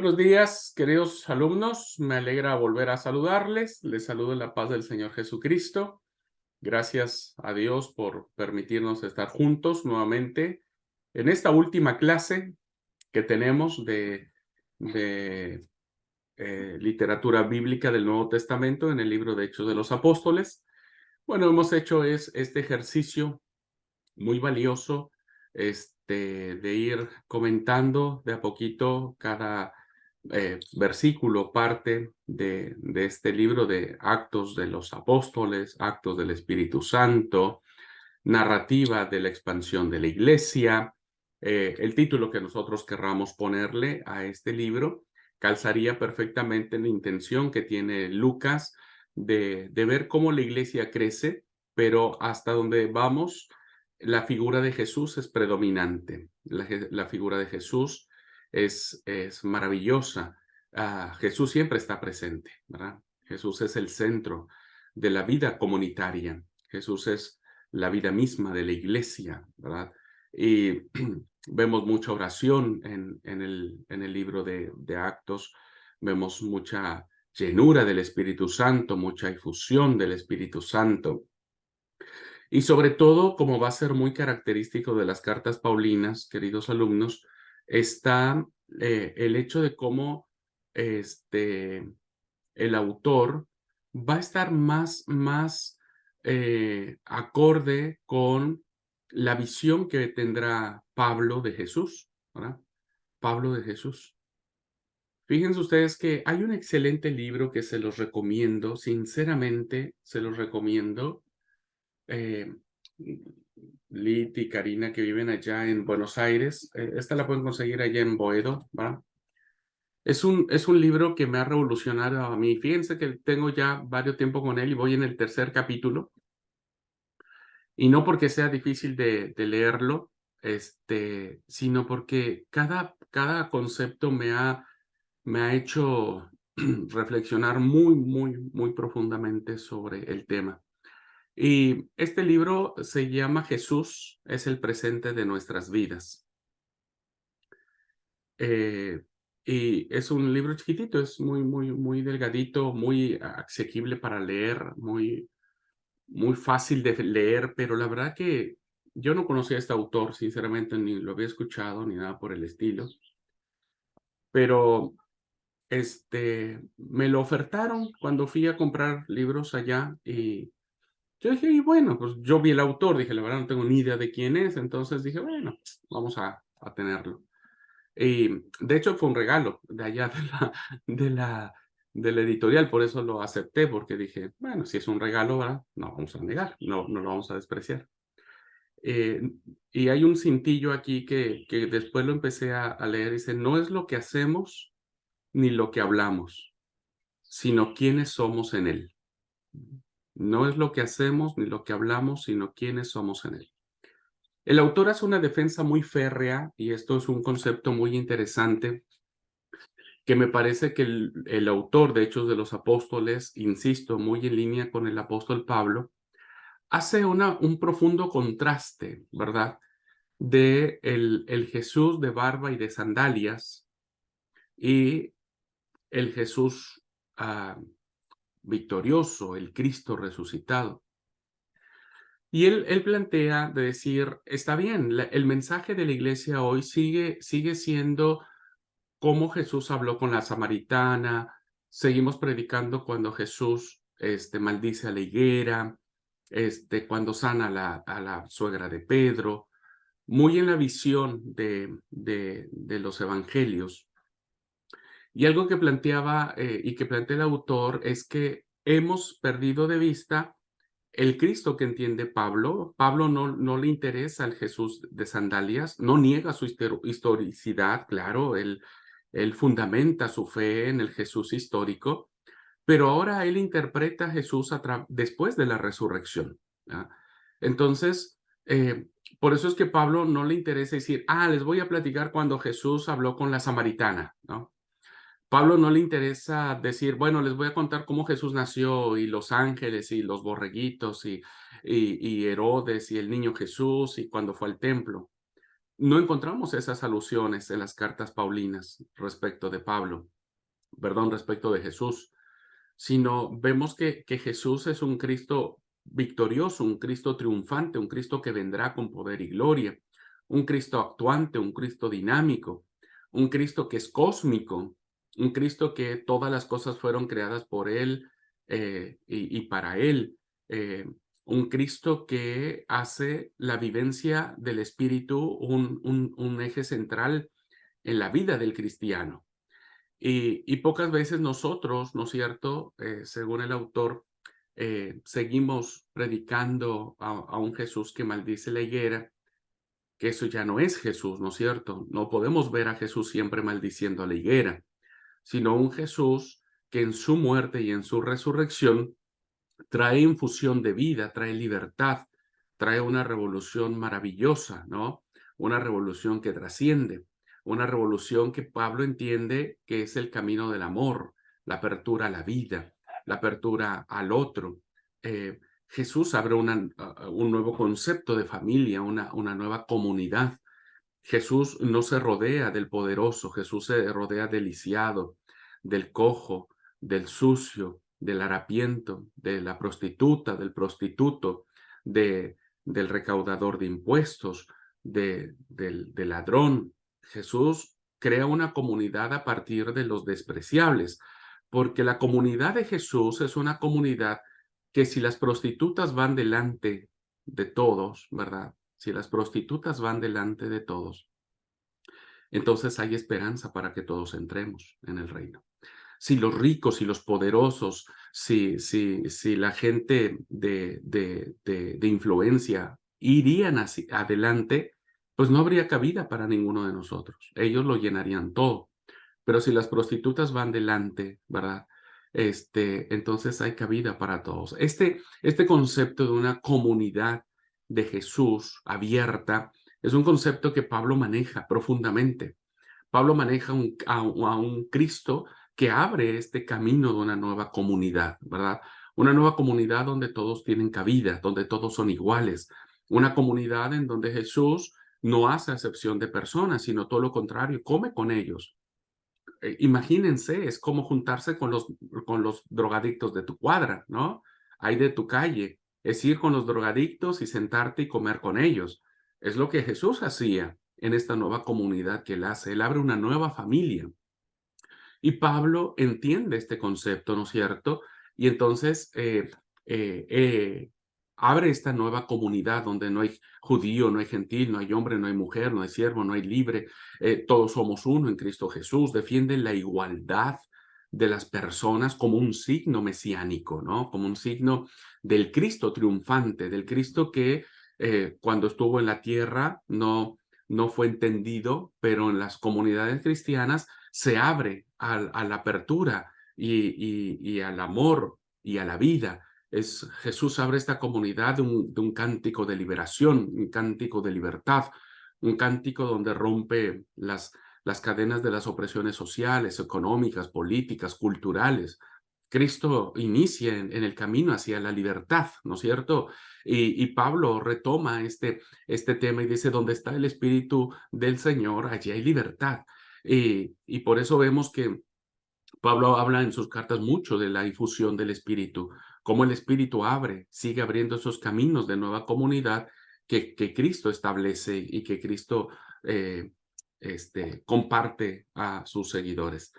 Buenos días, queridos alumnos. Me alegra volver a saludarles. Les saludo en la paz del Señor Jesucristo. Gracias a Dios por permitirnos estar juntos nuevamente en esta última clase que tenemos de literatura bíblica del Nuevo Testamento en el libro de Hechos de los Apóstoles. Bueno, hemos hecho este ejercicio muy valioso, de ir comentando de a poquito cada versículo, parte de este libro de Actos de los Apóstoles, Actos del Espíritu Santo, narrativa de la expansión de la iglesia. El título que nosotros querramos ponerle a este libro calzaría perfectamente en la intención que tiene Lucas de ver cómo la iglesia crece, pero hasta donde vamos, la figura de Jesús es predominante. La figura de Jesús es maravillosa. Jesús siempre está presente, ¿verdad? Jesús es el centro de la vida comunitaria. Jesús es la vida misma de la iglesia, ¿verdad? Y vemos mucha oración en el libro de Actos, vemos mucha llenura del Espíritu Santo, mucha efusión del Espíritu Santo. Y sobre todo, como va a ser muy característico de las cartas paulinas, queridos alumnos, está el hecho de cómo el autor va a estar más acorde con la visión que tendrá Pablo de Jesús, ¿verdad? Pablo de Jesús. Fíjense ustedes que hay un excelente libro que se los recomiendo, sinceramente se los recomiendo. eh, Lit y Karina, que viven allá en Buenos Aires, esta la pueden conseguir allá en Boedo, ¿verdad? Es un libro que me ha revolucionado a mí. Fíjense que tengo ya varios tiempo con él y voy en el tercer capítulo. Y no porque sea difícil de leerlo, sino porque cada concepto me ha hecho reflexionar muy profundamente sobre el tema. Y este libro se llama Jesús es el presente de nuestras vidas. Eh, y es un libro chiquitito, es muy delgadito, muy asequible para leer, muy fácil de leer, pero la verdad que yo no conocía a este autor, sinceramente, ni lo había escuchado, ni nada por el estilo, pero me lo ofertaron cuando fui a comprar libros allá y yo dije, y bueno, pues yo vi el autor, dije, la verdad no tengo ni idea de quién es, entonces dije, bueno, vamos a tenerlo. Y de hecho fue un regalo de allá de la editorial, por eso lo acepté, porque dije, bueno, si es un regalo, ¿verdad? No vamos a negar, no lo vamos a despreciar. Eh, y hay un cintillo aquí que después lo empecé a leer, dice, no es lo que hacemos ni lo que hablamos, sino quiénes somos en él. No es lo que hacemos ni lo que hablamos, sino quiénes somos en él. El autor hace una defensa muy férrea, y esto es un concepto muy interesante, que me parece que el autor de Hechos de los Apóstoles, insisto, muy en línea con el apóstol Pablo, hace un profundo contraste, ¿verdad? De el Jesús de barba y de sandalias y el Jesús victorioso, el Cristo resucitado. Y él plantea de decir, está bien, el mensaje de la iglesia hoy sigue siendo cómo Jesús habló con la samaritana, seguimos predicando cuando Jesús maldice a la higuera, cuando sana a la suegra de Pedro, muy en la visión de los evangelios. Y algo que planteaba y que plantea el autor es que hemos perdido de vista el Cristo que entiende Pablo. Pablo no le interesa el Jesús de sandalias, no niega su historicidad, claro, él fundamenta su fe en el Jesús histórico, pero ahora él interpreta a Jesús después de la resurrección. ¿Ya? Entonces, por eso es que Pablo no le interesa decir, les voy a platicar cuando Jesús habló con la samaritana, ¿no? Pablo no le interesa decir, bueno, les voy a contar cómo Jesús nació y los ángeles y los borreguitos y Herodes y el niño Jesús y cuando fue al templo. no encontramos esas alusiones en las cartas paulinas respecto de Pablo, perdón, respecto de Jesús, sino vemos que Jesús es un Cristo victorioso, un Cristo triunfante, un Cristo que vendrá con poder y gloria, un Cristo actuante, un Cristo dinámico, un Cristo que es cósmico, un Cristo que todas las cosas fueron creadas por Él y para Él, eh, un Cristo que hace la vivencia del Espíritu un eje central en la vida del cristiano. Y pocas veces nosotros, ¿no es cierto? Según el autor, seguimos predicando a un Jesús que maldice la higuera, que eso ya no es Jesús, ¿no es cierto? No podemos ver a Jesús siempre maldiciendo a la higuera, sino un Jesús que en su muerte y en su resurrección trae infusión de vida, trae libertad, trae una revolución maravillosa, ¿no? Una revolución que trasciende, una revolución que Pablo entiende que es el camino del amor, la apertura a la vida, la apertura al otro. Jesús abre un nuevo concepto de familia, una nueva comunidad. Jesús no se rodea del poderoso, Jesús se rodea del lisiado, del cojo, del sucio, del harapiento, de la prostituta, del prostituto, del recaudador de impuestos, del ladrón. Jesús crea una comunidad a partir de los despreciables, porque la comunidad de Jesús es una comunidad que si las prostitutas van delante de todos, ¿verdad? Si las prostitutas van delante de todos, entonces hay esperanza para que todos entremos en el reino. Si los ricos y los poderosos, si la gente de influencia irían adelante, pues no habría cabida para ninguno de nosotros. Ellos lo llenarían todo. Pero si las prostitutas van delante, ¿verdad? Entonces hay cabida para todos. Este concepto de una comunidad de Jesús abierta es un concepto que Pablo maneja profundamente. Pablo maneja a un Cristo que abre este camino de una nueva comunidad, ¿verdad? Una nueva comunidad donde todos tienen cabida, donde todos son iguales. Una comunidad en donde Jesús no hace acepción de personas, sino todo lo contrario, come con ellos. Imagínense, es como juntarse con los drogadictos de tu cuadra, ¿no? Ahí de tu calle. Es ir con los drogadictos y sentarte y comer con ellos. Es lo que Jesús hacía en esta nueva comunidad que él hace. Él abre una nueva familia. Y Pablo entiende este concepto, ¿no es cierto? Y entonces abre esta nueva comunidad donde no hay judío, no hay gentil, no hay hombre, no hay mujer, no hay siervo, no hay libre, todos somos uno en Cristo Jesús. Defiende la igualdad de las personas como un signo mesiánico, ¿no? Como un signo del Cristo triunfante, del Cristo que cuando estuvo en la tierra no fue entendido, pero en las comunidades cristianas se abre a la apertura y al amor y a la vida. Jesús abre esta comunidad de un cántico de liberación, un cántico de libertad, un cántico donde rompe las cadenas de las opresiones sociales, económicas, políticas, culturales. Cristo inicia en el camino hacia la libertad, ¿no es cierto? Y Pablo retoma este tema y dice, donde está el Espíritu del Señor, allí hay libertad. Y por eso vemos que Pablo habla en sus cartas mucho de la infusión del Espíritu, cómo el Espíritu sigue abriendo esos caminos de nueva comunidad que Cristo establece y que Cristo comparte a sus seguidores.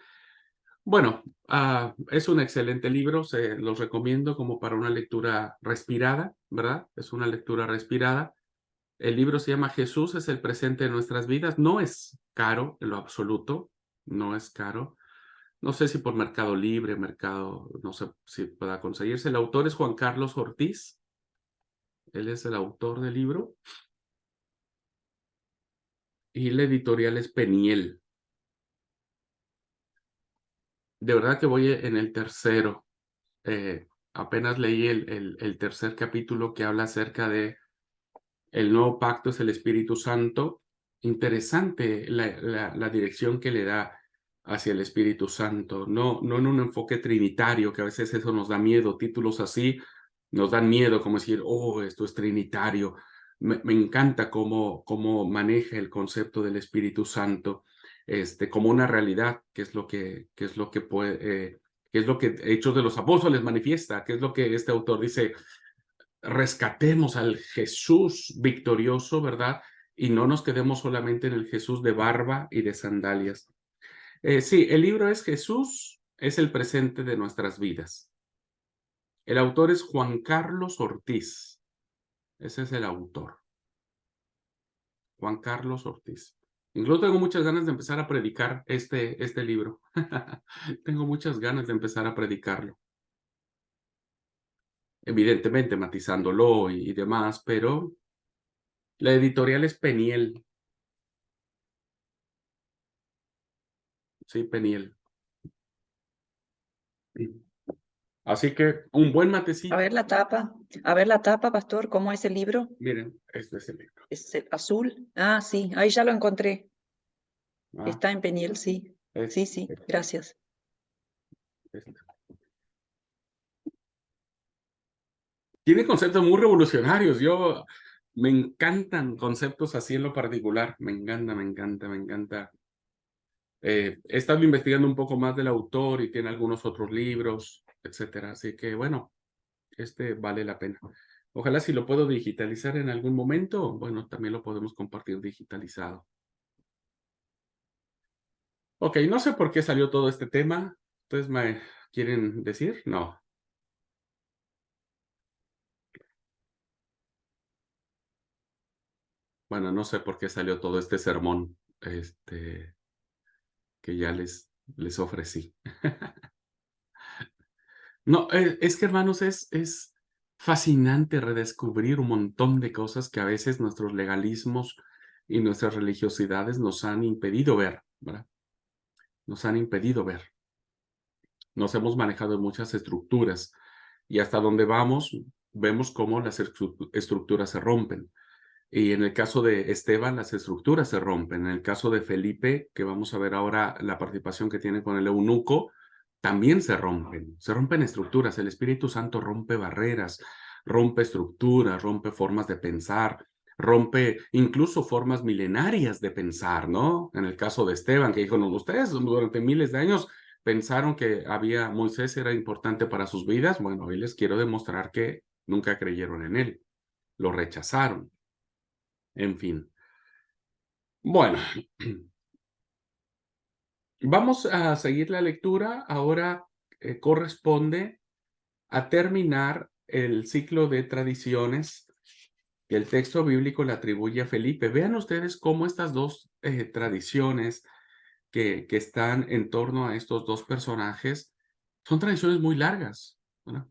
Bueno, es un excelente libro, se los recomiendo como para una lectura respirada, ¿verdad? Es una lectura respirada. El libro se llama Jesús es el presente de nuestras vidas. No es caro en lo absoluto, no es caro. No sé si por Mercado Libre, no sé si pueda conseguirse. El autor es Juan Carlos Ortiz. Él es el autor del libro. Y la editorial es Peniel. De verdad que voy en el tercero. Apenas leí el tercer capítulo que habla acerca de el nuevo pacto es el Espíritu Santo. Interesante la dirección que le da hacia el Espíritu Santo, no en un enfoque trinitario, que a veces eso nos da miedo, títulos así nos dan miedo, como decir, oh, esto es trinitario. Me encanta cómo maneja el concepto del Espíritu Santo, como una realidad, que es lo que puede, que es lo que Hechos de los Apóstoles manifiesta, que es lo que este autor dice: rescatemos al Jesús victorioso, ¿verdad? Y no nos quedemos solamente en el Jesús de barba y de sandalias. Sí, el libro es Jesús, es el presente de nuestras vidas. El autor es Juan Carlos Ortiz. Ese es el autor, Juan Carlos Ortiz. Incluso tengo muchas ganas de empezar a predicar este libro. Tengo muchas ganas de empezar a predicarlo. Evidentemente matizándolo y demás, pero la editorial es Peniel. Sí, Peniel. Sí. Así que un buen matecito. A ver la tapa, pastor, ¿cómo es el libro? Miren, este es el libro. ¿Es el azul? Ah, sí, ahí ya lo encontré. Ah, Está en Peniel, sí. es, Sí, sí, gracias. este. Tiene conceptos muy revolucionarios. Me encantan conceptos así en lo particular. Me encanta, me encanta, me encanta. He estado investigando un poco más del autor y tiene algunos otros libros, etcétera. Así que bueno, este vale la pena. Ojalá si lo puedo digitalizar en algún momento, bueno, también lo podemos compartir digitalizado. Ok, no sé por qué salió todo este tema. ¿Ustedes me quieren decir? No. Bueno, no sé por qué salió todo este sermón, que ya les ofrecí. No, es que hermanos, es fascinante redescubrir un montón de cosas que a veces nuestros legalismos y nuestras religiosidades nos han impedido ver, ¿verdad? Nos han impedido ver. Nos hemos manejado en muchas estructuras y hasta donde vamos, vemos cómo las estructuras se rompen. Y en el caso de Esteban, las estructuras se rompen. En el caso de Felipe, que vamos a ver ahora la participación que tiene con el eunuco, también se rompen. Se rompen estructuras. El Espíritu Santo rompe barreras, rompe estructuras, rompe formas de pensar, rompe incluso formas milenarias de pensar, ¿no? En el caso de Esteban, que dijo: no, ustedes durante miles de años pensaron que Moisés era importante para sus vidas. Bueno, hoy les quiero demostrar que nunca creyeron en él. Lo rechazaron. En fin. Bueno, vamos a seguir la lectura. Ahora corresponde a terminar el ciclo de tradiciones que el texto bíblico le atribuye a Felipe. Vean ustedes cómo estas dos tradiciones que están en torno a estos dos personajes son tradiciones muy largas, ¿verdad?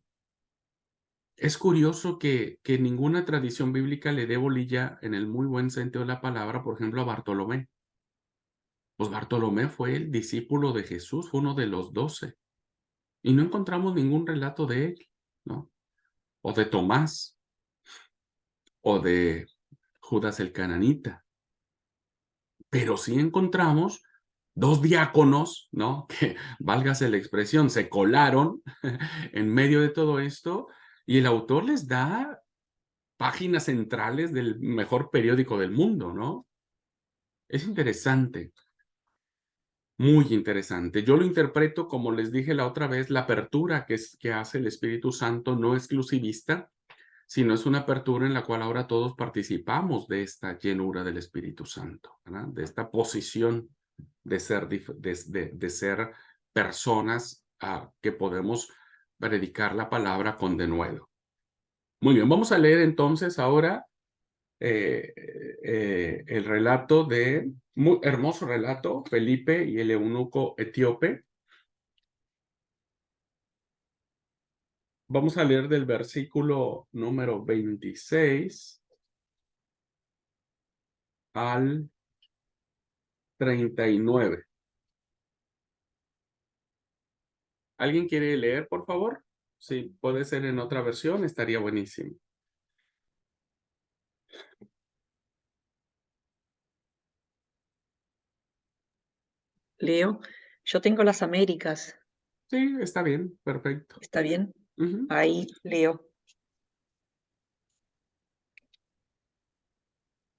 Es curioso que ninguna tradición bíblica le dé bolilla, en el muy buen sentido de la palabra, por ejemplo, a Bartolomé. Pues Bartolomé fue el discípulo de Jesús, fue uno de los 12, y no encontramos ningún relato de él, ¿no? O de Tomás, o de Judas el Cananita, pero sí encontramos dos diáconos, ¿no? Que, válgase la expresión, se colaron en medio de todo esto, y el autor les da páginas centrales del mejor periódico del mundo, ¿no? Es interesante. Muy interesante. Yo lo interpreto, como les dije la otra vez, la apertura que hace el Espíritu Santo no exclusivista, sino es una apertura en la cual ahora todos participamos de esta llenura del Espíritu Santo, ¿verdad? De esta posición de de ser personas que podemos predicar la palabra con denuedo. Muy bien, vamos a leer entonces ahora el relato muy hermoso relato, Felipe y el eunuco etíope. Vamos a leer del versículo número 26 al 39. ¿Alguien quiere leer, por favor? Sí, puede ser en otra versión, estaría buenísimo. Leo, yo tengo las Américas, Sí, está bien, perfecto. ¿está bien? Ujú. Ahí leo.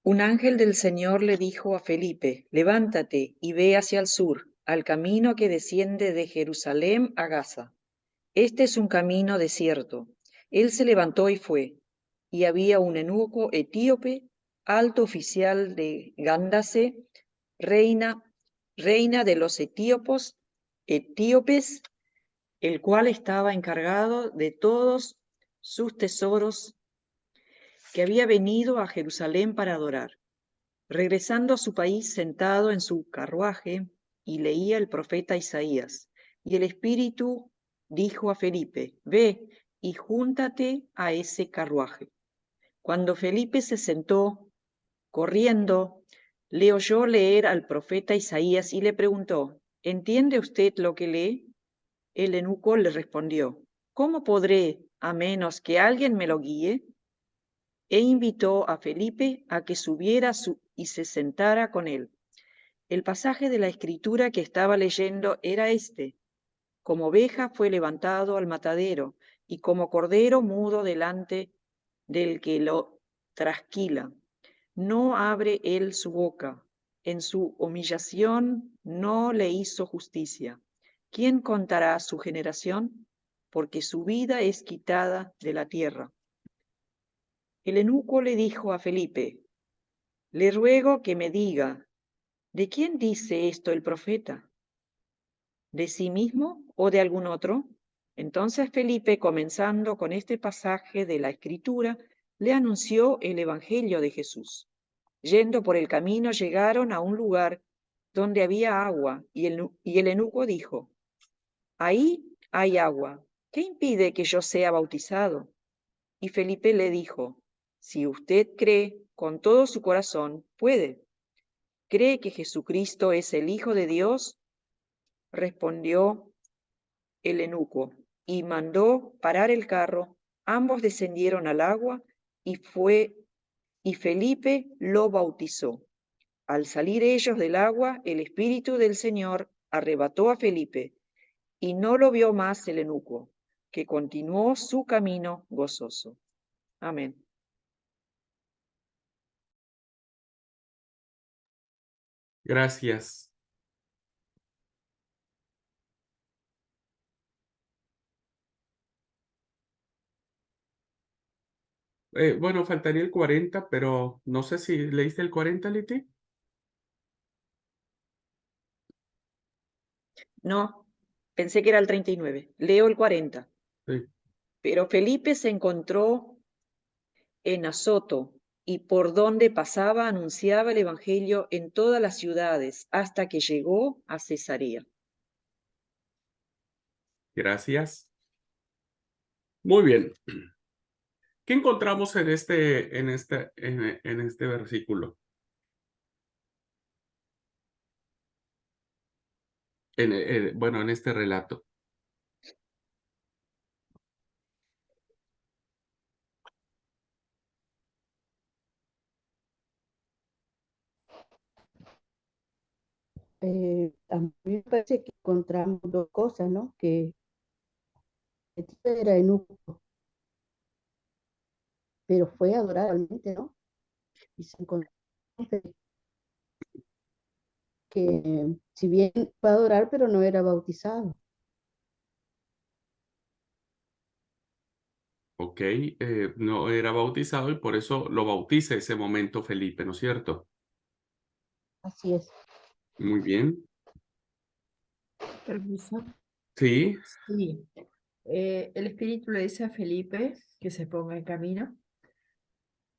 Un ángel del Señor le dijo a Felipe, levántate y ve hacia el sur, al camino que desciende de Jerusalén a Gaza. Este es un camino desierto. Él se levantó y fue, y había un eunuco etíope, alto oficial de Gándace, reina de los etíopes, el cual estaba encargado de todos sus tesoros, que había venido a Jerusalén para adorar. Regresando a su país sentado en su carruaje, y leía el profeta Isaías, y el Espíritu dijo a Felipe, ve y júntate a ese carruaje. Cuando Felipe se sentó, corriendo, le oyó leer al profeta Isaías y le preguntó, ¿entiende usted lo que lee? El eunuco le respondió, ¿cómo podré, a menos que alguien me lo guíe? E invitó a Felipe a que subiera y se sentara con él. El pasaje de la escritura que estaba leyendo era este: como oveja fue levantado al matadero, y como cordero mudo delante del que lo trasquila. No abre él su boca. En su humillación no le hizo justicia. ¿Quién contará su generación? Porque su vida es quitada de la tierra. El eunuco le dijo a Felipe, le ruego que me diga, ¿de quién dice esto el profeta? ¿De sí mismo o de algún otro? Entonces Felipe, comenzando con este pasaje de la Escritura, le anunció el Evangelio de Jesús. Yendo por el camino llegaron a un lugar donde había agua, y el eunuco dijo, ahí hay agua, ¿qué impide que yo sea bautizado? Y Felipe le dijo, si usted cree con todo su corazón, puede. ¿Cree que Jesucristo es el Hijo de Dios? Respondió el eunuco, y mandó parar el carro. Ambos descendieron al agua, y Felipe lo bautizó. Al salir ellos del agua, el Espíritu del Señor arrebató a Felipe, y no lo vio más el eunuco, que continuó su camino gozoso. Amén. Gracias. Bueno, faltaría el 40, pero no sé si leíste el 40, Liti. No, pensé que era el 39. Leo el 40. Sí. Pero Felipe se encontró en Azoto, y por donde pasaba anunciaba el Evangelio en todas las ciudades, hasta que llegó a Cesarea. Gracias. Muy bien. ¿Qué encontramos en este versículo? Bueno, en este relato. A mí me parece que encontramos dos cosas, ¿no? Que el tipo era eunuco, pero fue a adorar realmente, ¿no? Y se encontró que si bien fue a adorar, pero no era bautizado. Ok, no era bautizado y por eso lo bautiza ese momento Felipe, ¿no es cierto? Así es. Muy bien. Permiso. Sí, Sí. El Espíritu le dice a Felipe que se ponga en camino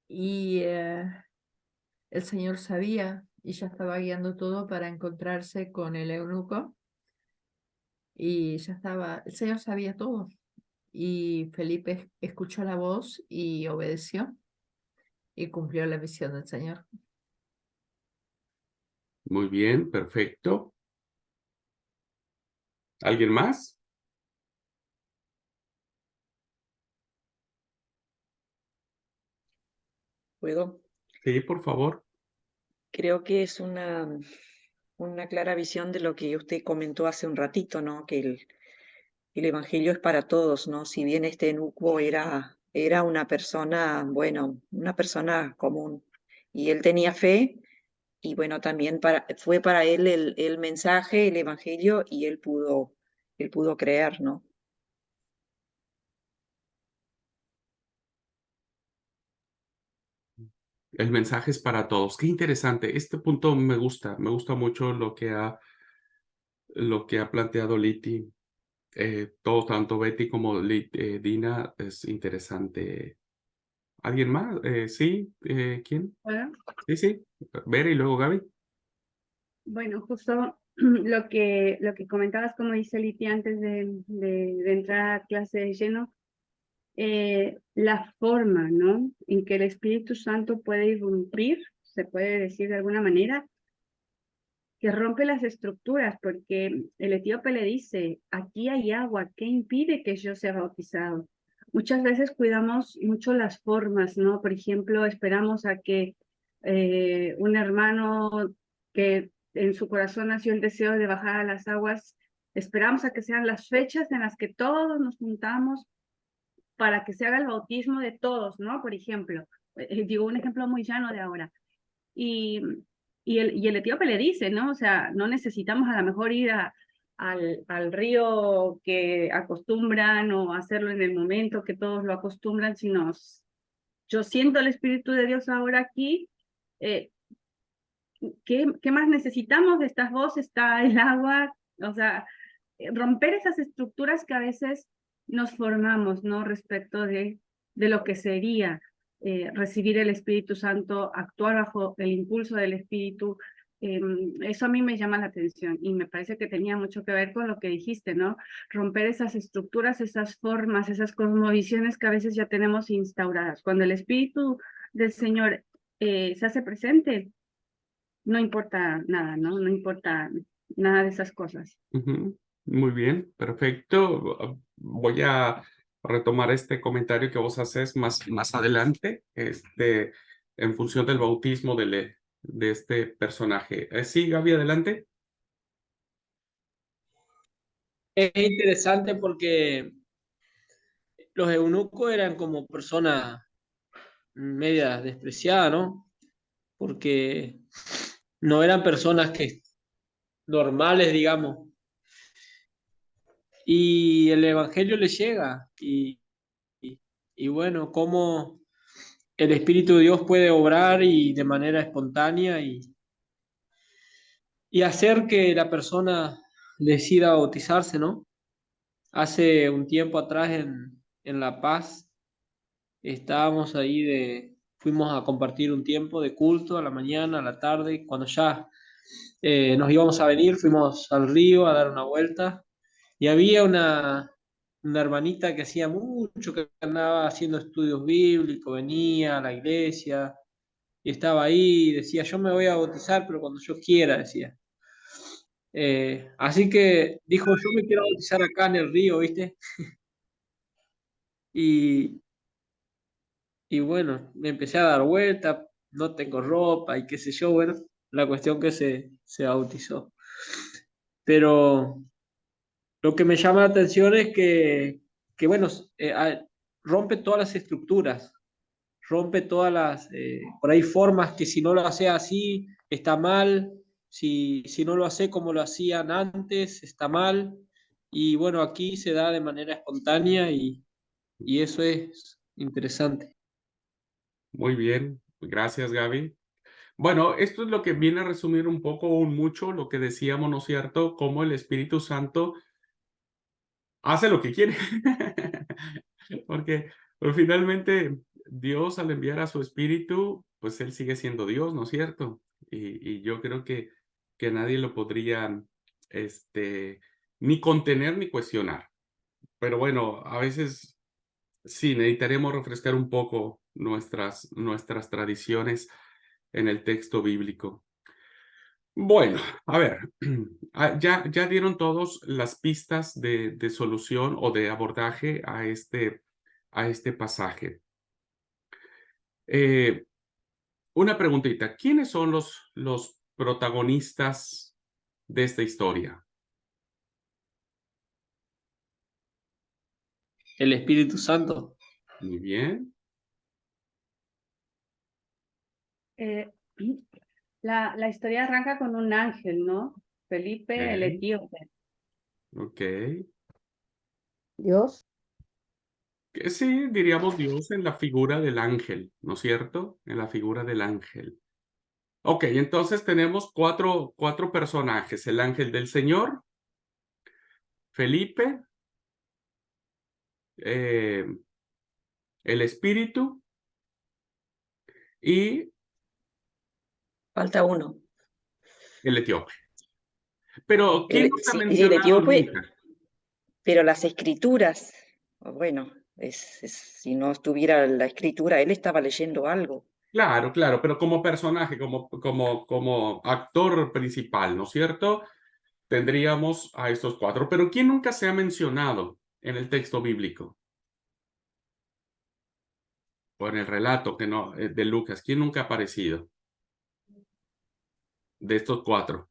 y el Señor sabía y ya estaba guiando todo para encontrarse con el eunuco y ya estaba, el Señor sabía todo y Felipe escuchó la voz y obedeció y cumplió la misión del Señor. muy bien, perfecto. ¿Alguien más? ¿Puedo? Sí, por favor. Creo que es una clara visión de lo que usted comentó hace un ratito, ¿no? Que el Evangelio es para todos, ¿no? Si bien este eunuco era una persona, bueno, una persona común, y él tenía fe, y bueno, también fue para él el mensaje, el evangelio, y él pudo creer, ¿no? El mensaje es para todos. Qué interesante. Este punto me gusta mucho lo que ha planteado Liti. Todo, tanto Betty como Dina, es interesante. ¿Alguien más? Sí, ¿quién? Hola. Sí. Vera y luego Gaby. Bueno, justo lo que comentabas, como dice Liti antes de entrar a clase de lleno, la forma, ¿no? En que el Espíritu Santo puede irrumpir, se puede decir de alguna manera, que rompe las estructuras, porque el etíope le dice, aquí hay agua, ¿qué impide que yo sea bautizado? Muchas veces cuidamos mucho las formas, ¿no? Por ejemplo, esperamos a que un hermano que en su corazón nació el deseo de bajar a las aguas, esperamos a que sean las fechas en las que todos nos juntamos para que se haga el bautismo de todos, ¿no? Por ejemplo, digo un ejemplo muy llano de ahora. Y, y el etíope le dice, ¿no? O sea, no necesitamos a lo mejor ir al río que acostumbran o hacerlo en el momento que todos lo acostumbran, sino yo siento el Espíritu de Dios ahora aquí. eh, ¿Qué más necesitamos de estas voces? Está el agua, o sea, romper esas estructuras que a veces nos formamos, ¿no? Respecto de lo que sería recibir el Espíritu Santo, actuar bajo el impulso del Espíritu. Eso a mí me llama la atención y me parece que tenía mucho que ver con lo que dijiste, ¿no? Romper esas estructuras, esas formas, esas cosmovisiones que a veces ya tenemos instauradas. Cuando el Espíritu del Señor se hace presente, no importa nada, ¿no? No importa nada de esas cosas. Ujú. Muy bien, perfecto. Voy a retomar este comentario que vos haces más adelante, en función del bautismo de este personaje. Sí, Gaby, adelante. Es interesante porque los eunucos eran como personas media despreciadas, ¿no? Porque no eran personas que normales, digamos. Y el evangelio les llega. Y bueno, cómo el Espíritu de Dios puede obrar y de manera espontánea y hacer que la persona decida bautizarse, ¿no? Hace un tiempo atrás en La Paz estábamos ahí fuimos a compartir un tiempo de culto a la mañana, a la tarde, cuando ya nos íbamos a venir, fuimos al río a dar una vuelta y había una hermanita que hacía mucho que andaba haciendo estudios bíblicos, venía a la iglesia y estaba ahí y decía, yo me voy a bautizar, pero cuando yo quiera, decía. Así que dijo, yo me quiero bautizar acá en el río, ¿viste? Y, y bueno, me empecé a dar vuelta, no tengo ropa y qué sé yo, bueno, la cuestión que se bautizó. Pero lo que me llama la atención es que bueno, rompe todas las estructuras, rompe todas por ahí formas que si no lo hace así, está mal, si no lo hace como lo hacían antes, está mal. Y bueno, aquí se da de manera espontánea y eso es interesante. Muy bien, gracias, Gaby. Bueno, esto es lo que viene a resumir un poco o un mucho lo que decíamos, ¿no es cierto? Cómo el Espíritu Santo hace lo que quiere. Porque pues, finalmente Dios al enviar a su Espíritu, pues Él sigue siendo Dios, ¿no es cierto? Y yo creo que nadie lo podría ni contener ni cuestionar. Pero bueno, a veces sí necesitaremos refrescar un poco nuestras tradiciones en el texto bíblico. Bueno, a ver, ya dieron todos las pistas de solución o de abordaje a este pasaje. Una preguntita, ¿quiénes son los protagonistas de esta historia? El Espíritu Santo. Muy bien. La historia arranca con un ángel, ¿no? Felipe el Ok. etíope. Ok. Dios, Que sí, diríamos Dios en la figura del ángel, ¿no es cierto? En la figura del ángel. Ok, entonces tenemos cuatro personajes. El ángel del Señor, Felipe, eh, el Espíritu y Falta uno. el etíope. Pero, ¿quién no se ha Sí, y el mencionado etíope, nunca? pero las escrituras, bueno, si no estuviera la escritura, él estaba leyendo algo. Claro, claro, pero como personaje, como actor principal, ¿no es cierto? Tendríamos a estos cuatro. Pero ¿quién nunca se ha mencionado en el texto bíblico? O en el relato que no, de Lucas. ¿Quién nunca ha aparecido de estos cuatro?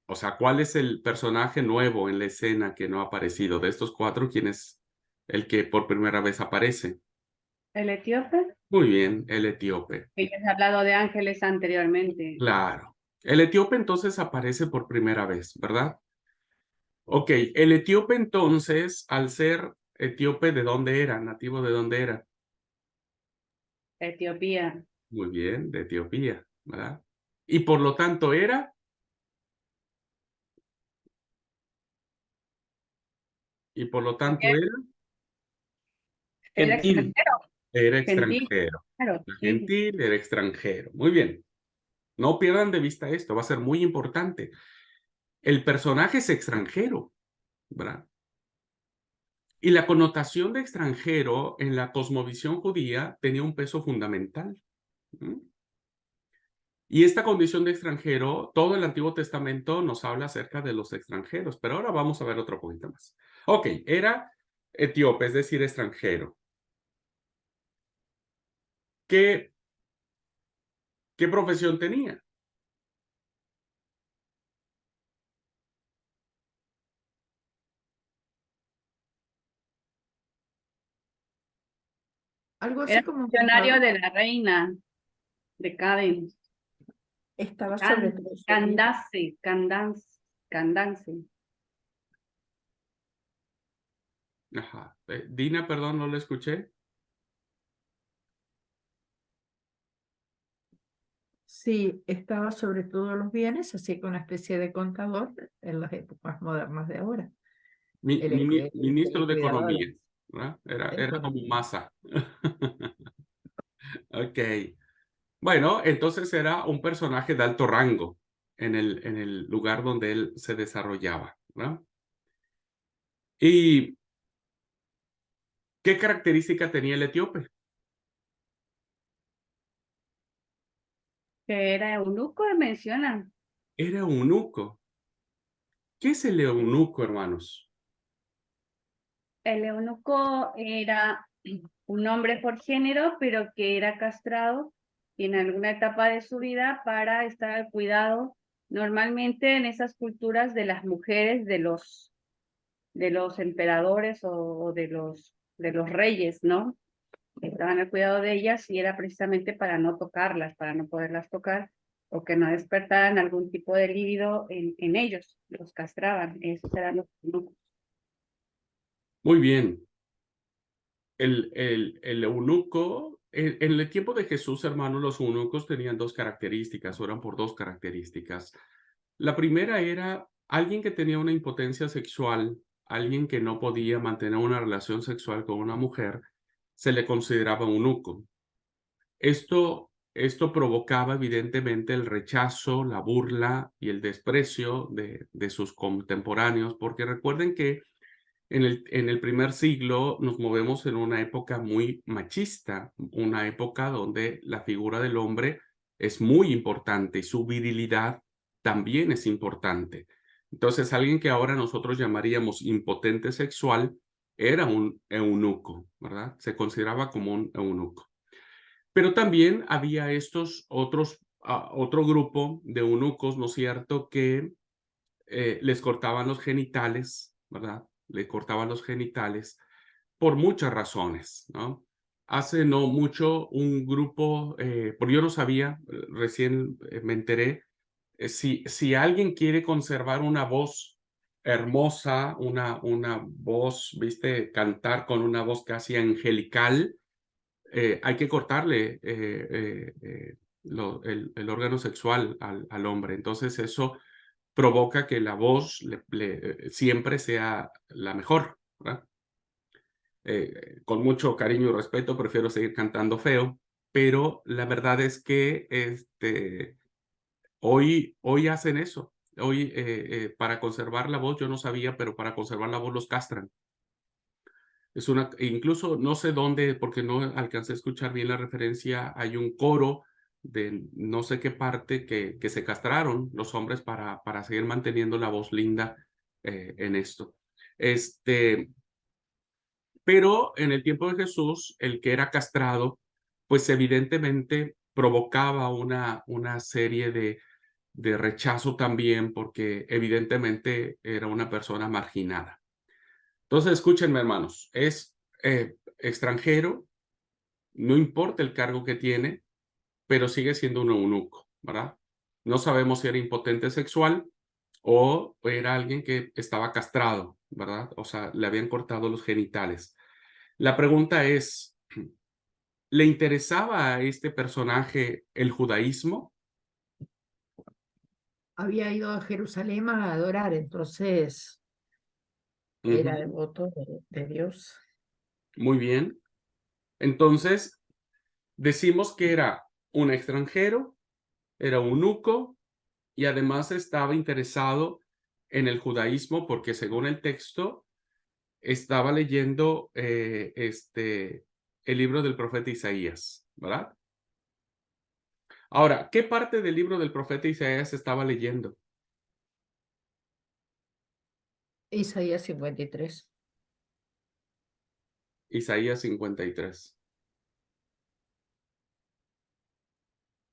O sea, ¿cuál es el personaje nuevo en la escena que no ha aparecido? De estos cuatro, ¿quién es el que por primera vez aparece? ¿El etíope? Muy bien, el etíope. Que ya se ha hablado de ángeles anteriormente. Claro. El etíope entonces aparece por primera vez, ¿verdad? Ok, el etíope entonces, al ser etíope, ¿de dónde era? Nativo, ¿de dónde era? Etiopía. Muy bien, de Etiopía, ¿verdad? Y por lo tanto era, y por lo tanto ¿Qué? era, Era Gentil. extranjero. era Gentil. extranjero. Claro, Era sí. gentil, era extranjero. Muy bien. No pierdan de vista esto, va a ser muy importante. El personaje es extranjero, ¿verdad? Y la connotación de extranjero en la cosmovisión judía tenía un peso fundamental. ¿Mm? Y esta condición de extranjero, todo el Antiguo Testamento nos habla acerca de los extranjeros, pero ahora vamos a ver otro poquito más. Ok, era etíope, es decir, extranjero. ¿Qué, qué profesión tenía? Algo Era así como funcionario contador. de la reina de Cadens. Estaba sobre todo su vida. Candance. Ajá. Dina, perdón, no lo escuché. Sí, estaba sobre todos los bienes, así que una especie de contador en las épocas modernas de ahora. El que Ministro le de cuidaba Economía, ¿verdad? de Era como economía. masa. Ok. Bueno, entonces era un personaje de alto rango en el lugar donde él se desarrollaba, ¿verdad? ¿Y qué característica tenía el etíope? Que era eunuco, mencionan. Era eunuco. ¿Qué es el eunuco, hermanos? El eunuco era un hombre por género, pero que era castrado en alguna etapa de su vida para estar al cuidado, normalmente en esas culturas de las mujeres de los emperadores o de los reyes, ¿no? Estaban al cuidado de ellas y era precisamente para no tocarlas, para no poderlas tocar o que no despertaran algún tipo de líbido en ellos, los castraban, esos eran los eunucos. Muy bien. El eunuco, en el tiempo de Jesús, hermanos, los eunucos tenían dos características, o eran por dos características. La primera era alguien que tenía una impotencia sexual, alguien que no podía mantener una relación sexual con una mujer, se le consideraba eunuco. Esto provocaba evidentemente el rechazo, la burla y el desprecio de sus contemporáneos, porque recuerden que en el primer siglo nos movemos en una época muy machista, una época donde la figura del hombre es muy importante y su virilidad también es importante. Entonces, alguien que ahora nosotros llamaríamos impotente sexual era un eunuco, ¿verdad? Se consideraba como un eunuco. Pero también había estos otro grupo de eunucos, ¿no es cierto?, que les cortaban los genitales, ¿verdad? Le cortaban los genitales por muchas razones, ¿no? hace no mucho un grupo, porque yo no sabía, recién me enteré, si alguien quiere conservar una voz hermosa, una voz, viste, cantar con una voz casi angelical, hay que cortarle el órgano sexual al hombre. Entonces eso provoca que la voz siempre sea la mejor, ¿verdad? Con mucho cariño y respeto, prefiero seguir cantando feo, pero la verdad es que hoy hacen eso. Hoy, para conservar la voz, yo no sabía, pero para conservar la voz los castran. Incluso no sé dónde, porque no alcancé a escuchar bien la referencia, hay un coro de no sé qué parte que se castraron los hombres para seguir manteniendo la voz linda en esto. Pero en el tiempo de Jesús, el que era castrado, pues evidentemente provocaba una serie de rechazo también, porque evidentemente era una persona marginada. Entonces, escúchenme, hermanos, es extranjero, no importa el cargo que tiene, pero sigue siendo un eunuco, ¿verdad? No sabemos si era impotente sexual o era alguien que estaba castrado, ¿verdad? O sea, le habían cortado los genitales. La pregunta es, ¿le interesaba a este personaje el judaísmo? Había ido a Jerusalén a adorar, entonces era devoto de Dios. Muy bien. Entonces, decimos que era un extranjero, era eunuco y además estaba interesado en el judaísmo porque según el texto estaba leyendo el libro del profeta Isaías, ¿verdad? Ahora, ¿qué parte del libro del profeta Isaías estaba leyendo? Isaías 53. Isaías 53.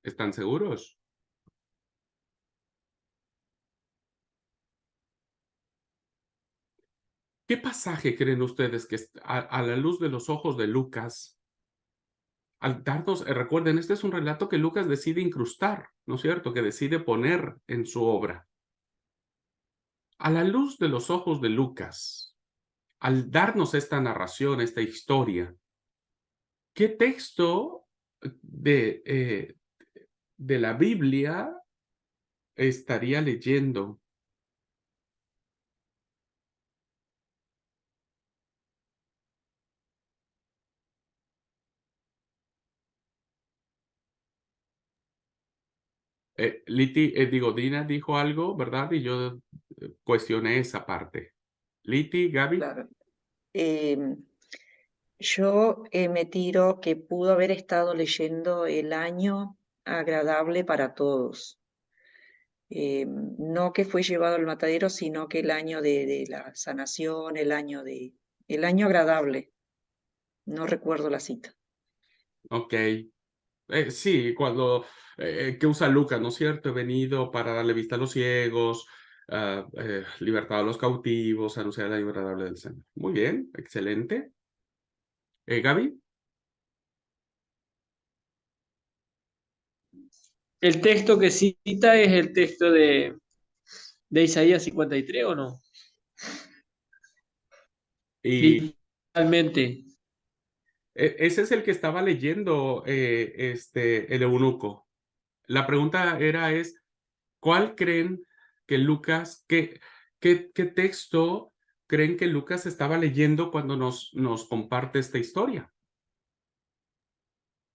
¿Están seguros? ¿Qué pasaje creen ustedes que a la luz de los ojos de Lucas, al darnos, recuerden, este es un relato que Lucas decide incrustar, ¿no es cierto? Que decide poner en su obra. A la luz de los ojos de Lucas, al darnos esta narración, esta historia, ¿qué texto de, eh, de la Biblia estaría leyendo? Dina dijo algo, ¿verdad? Y yo cuestioné esa parte. Liti, Gaby. Claro. Yo me tiro que pudo haber estado leyendo El año agradable para todos. No que fue llevado al matadero, sino que el año de la sanación, el año agradable. No recuerdo la cita. Ok. Sí, cuando que usa Lucas, ¿no es cierto? He venido para darle vista a los ciegos, libertad a los cautivos, anunciar la agradable del Señor. Muy bien, excelente. Gaby. El texto que cita es el texto de Isaías 53, ¿o no? Y Literalmente. ese es el que estaba leyendo el eunuco. La pregunta es, ¿cuál creen que Lucas, qué texto creen que Lucas estaba leyendo cuando nos comparte esta historia?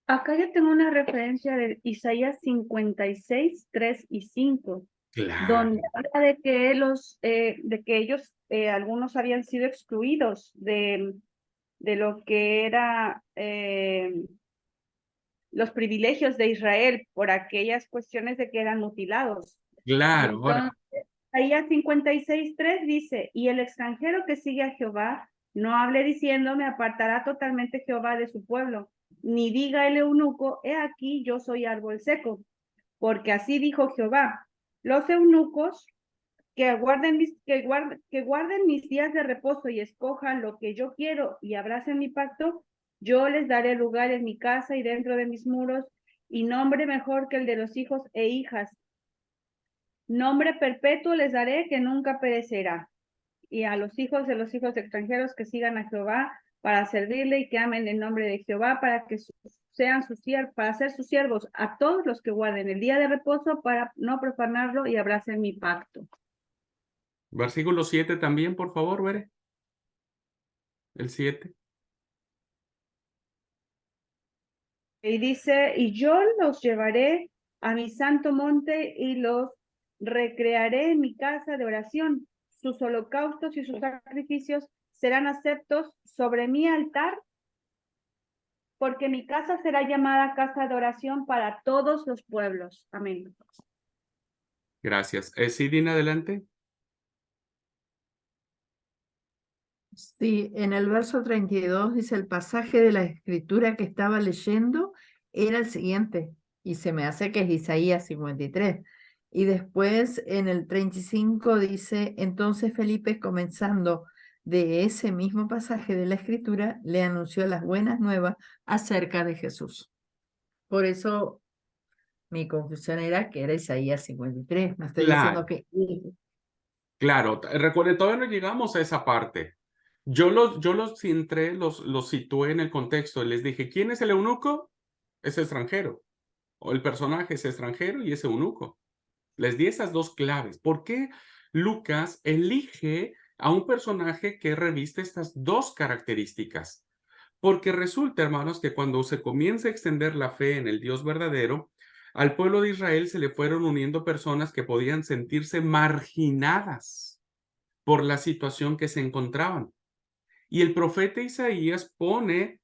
Acá yo tengo una referencia de Isaías 56, 3 y 5, Claro, donde habla de que ellos, algunos habían sido excluidos de lo que era los privilegios de Israel por aquellas cuestiones de que eran mutilados. claro. Ahora, Entonces, Isaías 56:3 dice, y el extranjero que sigue a Jehová, no hable diciendo, me apartará totalmente Jehová de su pueblo, ni diga el eunuco, he aquí yo soy árbol seco, porque así dijo Jehová, los eunucos que guarden mis días de reposo y escojan lo que yo quiero y abracen mi pacto, Yo les daré lugar en mi casa y dentro de mis muros, y nombre mejor que el de los hijos e hijas. Nombre perpetuo les daré que nunca perecerá. Y a los hijos de los hijos extranjeros que sigan a Jehová para servirle y que amen el nombre de Jehová para que sean para ser sus siervos a todos los que guarden el día de reposo para no profanarlo y abracen mi pacto. Versículo 7 también, por favor, Bere. El 7. Y dice, y yo los llevaré a mi santo monte y los recrearé en mi casa de oración. Sus holocaustos y sus sacrificios serán aceptos sobre mi altar, porque mi casa será llamada casa de oración para todos los pueblos. Amén. Gracias. Sí, Dina, adelante. Sí, en el verso 32 dice el pasaje de la escritura que estaba leyendo era el siguiente, y se me hace que es Isaías 53. Y después en el 35 dice, entonces Felipe, comenzando de ese mismo pasaje de la escritura, le anunció las buenas nuevas acerca de Jesús. Por eso mi confusión era que era Isaías 53. No estoy diciendo Claro, que... claro. Recuerde, todavía no llegamos a esa parte. Yo los centré, los situé en el contexto y les dije, ¿quién es el eunuco? Es extranjero. O el personaje es extranjero y es eunuco. Les di esas dos claves. ¿Por qué Lucas elige a un personaje que reviste estas dos características? Porque resulta, hermanos, que cuando se comienza a extender la fe en el Dios verdadero, al pueblo de Israel se le fueron uniendo personas que podían sentirse marginadas por la situación que se encontraban. Y el profeta Isaías pone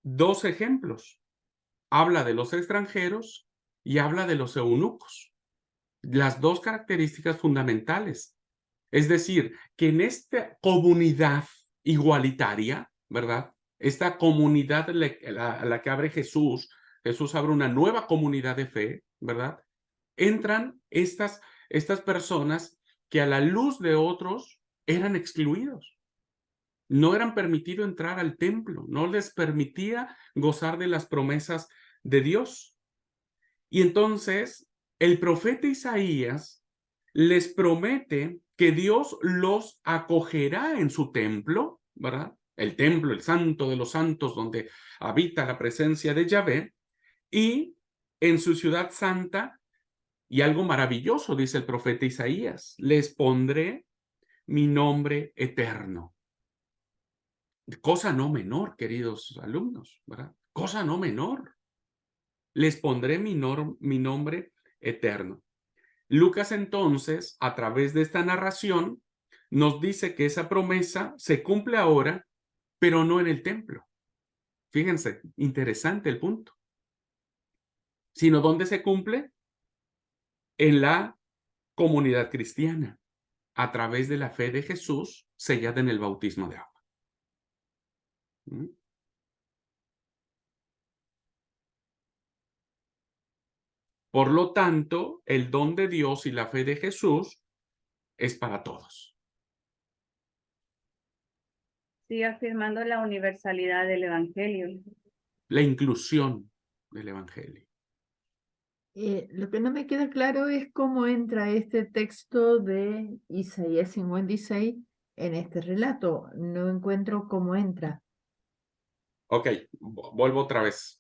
dos ejemplos. Habla de los extranjeros y habla de los eunucos. Las dos características fundamentales. Es decir, que en esta comunidad igualitaria, ¿verdad? Esta comunidad a la que abre Jesús abre una nueva comunidad de fe, ¿verdad? Entran estas personas que a la luz de otros eran excluidos. No eran permitido entrar al templo, no les permitía gozar de las promesas de Dios. Y entonces el profeta Isaías les promete que Dios los acogerá en su templo, ¿verdad? El templo, el santo de los santos, donde habita la presencia de Yahvé, y en su ciudad santa, y algo maravilloso, dice el profeta Isaías, les pondré mi nombre eterno. Cosa no menor, queridos alumnos, ¿verdad? Cosa no menor. Les pondré mi nombre eterno. Lucas entonces, a través de esta narración, nos dice que esa promesa se cumple ahora, pero no en el templo. Fíjense, interesante el punto. Sino ¿dónde se cumple? En la comunidad cristiana, a través de la fe de Jesús sellada en el bautismo de agua. ¿Mm? Por lo tanto, el don de Dios y la fe de Jesús es para todos. Sigue afirmando la universalidad del Evangelio. La inclusión del Evangelio. Lo que no me queda claro es cómo entra este texto de Isaías 56 en este relato. No encuentro cómo entra. Ok, vuelvo otra vez.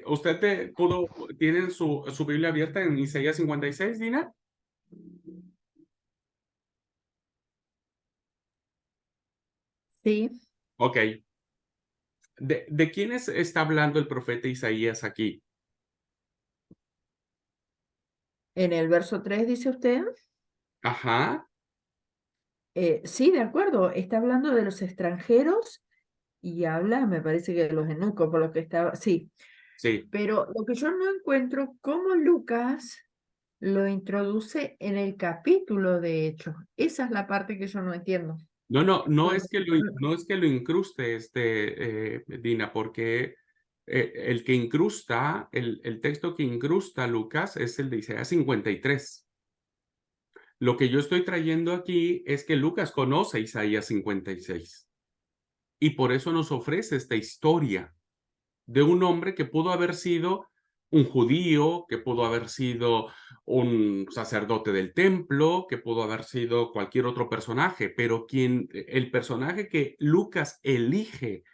¿Usted tiene su Biblia abierta en Isaías 56, Dina? Sí, Ok. ¿De quiénes está hablando el profeta Isaías aquí? en el verso 3 dice usted. Ajá, Sí, de acuerdo. Está hablando de los extranjeros y habla, me parece que de los eunucos, por lo que estaba. Sí, sí. pero lo que yo no encuentro, cómo Lucas lo introduce en el capítulo de Hechos. Esa es la parte que yo no entiendo. No Porque es que lo incruste, Dina, porque el que incrusta, el texto que incrusta Lucas es el de Isaías 53. Lo que yo estoy trayendo aquí es que Lucas conoce Isaías 56. Y por eso nos ofrece esta historia de un hombre que pudo haber sido un judío, que pudo haber sido un sacerdote del templo, que pudo haber sido cualquier otro personaje, pero el personaje que Lucas elige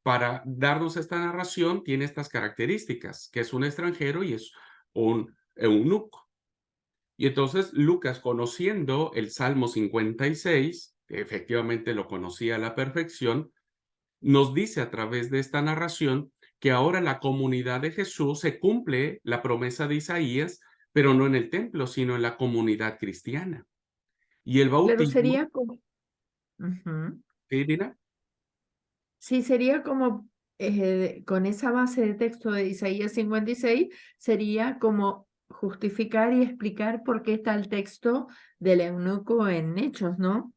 para darnos esta narración tiene estas características, que es un extranjero y es un eunuco. Y entonces Lucas, conociendo el Salmo 56, que efectivamente lo conocía a la perfección, nos dice a través de esta narración que ahora la comunidad de Jesús se cumple la promesa de Isaías, pero no en el templo, sino en la comunidad cristiana. Y el Claro, bautismo, sería como... Ujú. ¿sí, Dina? Sí, sería como, con esa base de texto de Isaías 56, sería como justificar y explicar por qué está el texto del eunuco en Hechos, ¿no?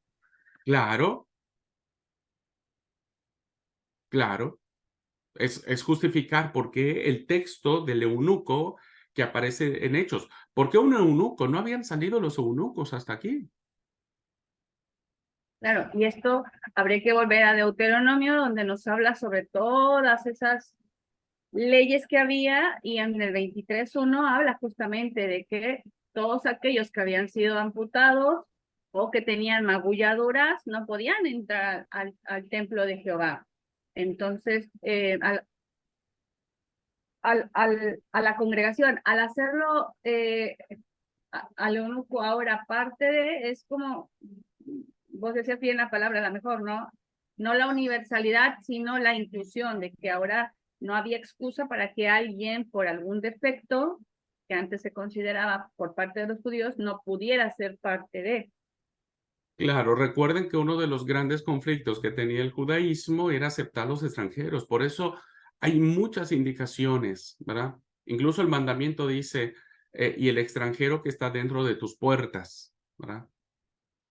Claro, claro. Es justificar por qué el texto del eunuco que aparece en Hechos. ¿Por qué un eunuco? No habían salido los eunucos hasta aquí. Claro, y esto habría que volver a Deuteronomio, donde nos habla sobre todas esas leyes que había, y en el 23:1 habla justamente de que todos aquellos que habían sido amputados o que tenían magulladuras no podían entrar al templo de Jehová. Entonces, a la congregación, al hacerlo al eunuco ahora parte de, es como, vos decías bien la palabra, a lo mejor, ¿no? No la universalidad, sino la inclusión, de que ahora no había excusa para que alguien, por algún defecto que antes se consideraba por parte de los judíos, no pudiera ser parte de. Claro, recuerden que uno de los grandes conflictos que tenía el judaísmo era aceptar a los extranjeros. Por eso hay muchas indicaciones, ¿verdad? Incluso el mandamiento dice, y el extranjero que está dentro de tus puertas, ¿verdad?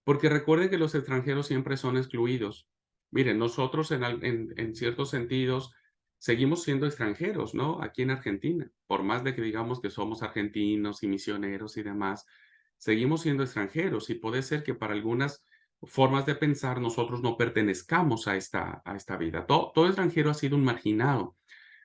Porque recuerden que los extranjeros siempre son excluidos. Miren, nosotros en ciertos sentidos seguimos siendo extranjeros, ¿no? Aquí en Argentina, por más de que digamos que somos argentinos y misioneros y demás, seguimos siendo extranjeros y puede ser que para algunas formas de pensar nosotros no pertenezcamos a esta vida. Todo extranjero ha sido un marginado.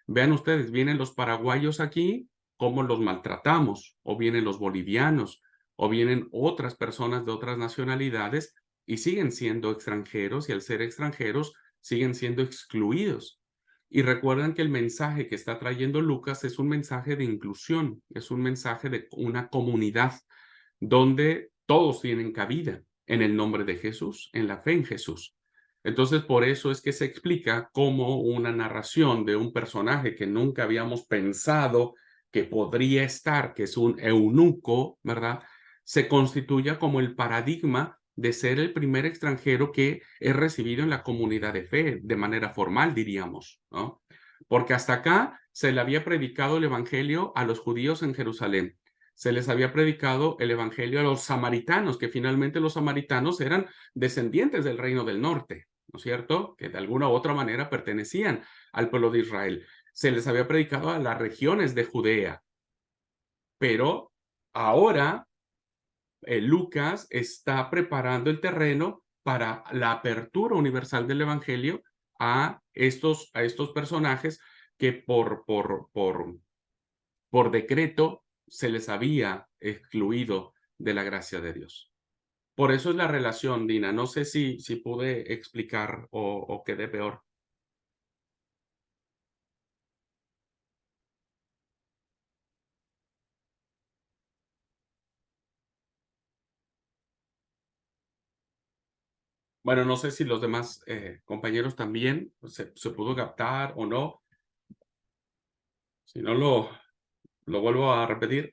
Vean ustedes, vienen los paraguayos aquí, cómo los maltratamos, o vienen los bolivianos, o vienen otras personas de otras nacionalidades y siguen siendo extranjeros y al ser extranjeros siguen siendo excluidos. Y recuerden que el mensaje que está trayendo Lucas es un mensaje de inclusión, es un mensaje de una comunidad donde todos tienen cabida en el nombre de Jesús, en la fe en Jesús. Entonces, por eso es que se explica cómo una narración de un personaje que nunca habíamos pensado que podría estar, que es un eunuco, ¿verdad? Se constituya como el paradigma de ser el primer extranjero que es recibido en la comunidad de fe, de manera formal, diríamos, ¿no? Porque hasta acá se le había predicado el evangelio a los judíos en Jerusalén. Se les había predicado el evangelio a los samaritanos, que finalmente los samaritanos eran descendientes del reino del norte, ¿no es cierto? Que de alguna u otra manera pertenecían al pueblo de Israel. Se les había predicado a las regiones de Judea, pero ahora Lucas está preparando el terreno para la apertura universal del evangelio a estos personajes que por decreto se les había excluido de la gracia de Dios. Por eso es la relación, Dina. No sé si pude explicar o quedé peor. Bueno, no sé si los demás compañeros también se pudo captar o no. Si no, lo vuelvo a repetir.